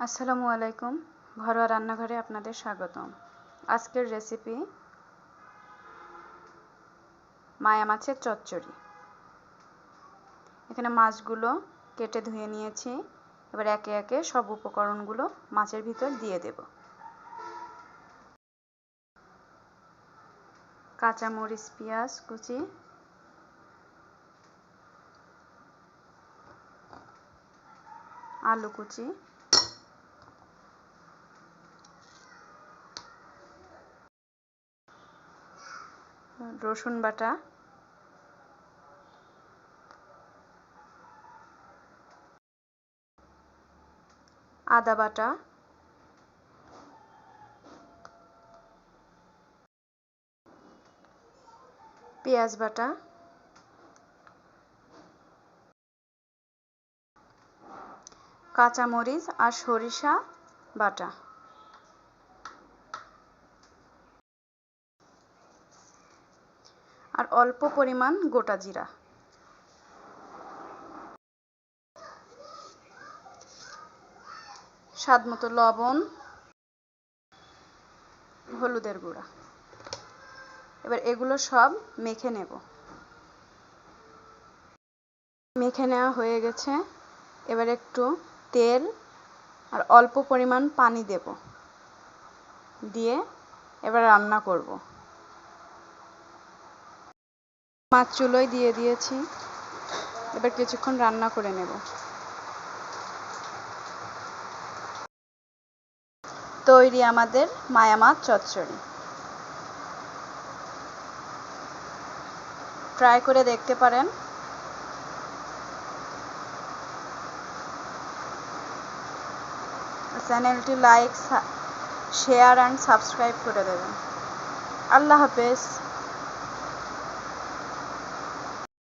আসসালামু আলাইকুম। ঘরোয়া রান্নাঘরে আপনাদের স্বাগতম। আজকের রেসিপি মায়া মাছের চচ্চড়ি। এখানে মাছগুলো কেটে ধুয়ে নিয়েছি। এবার একে একে সব উপকরণগুলো মাছের ভিতর দিয়ে দেব। কাঁচামরিচ, পেঁয়াজ কুচি, আলু কুচি, রসুন বাটা, আদা বাটা, পেঁয়াজ বাটা, কাঁচামরিচ আর সরিষা বাটা, আর অল্প পরিমাণ গোটা জিরা। স্বাদমতো লবণ, হলুদের গুঁড়া। এবার এগুলো সব মেখে নেব। মেখে নেওয়া হয়ে গেছে। এবার একটু তেল আর অল্প পরিমাণ পানি দেব, দিয়ে এবার রান্না করব। মাছ চুলোয় দিয়ে দিয়েছি। এবার কিছুক্ষণ রান্না করে নেব। তৈরি আমাদের মায়া মাছ চচ্চড়ি। ট্রাই করে দেখতে পারেন। চ্যানেলটি লাইক, শেয়ার অ্যান্ড সাবস্ক্রাইব করে দেবেন। আল্লাহ হাফেজ।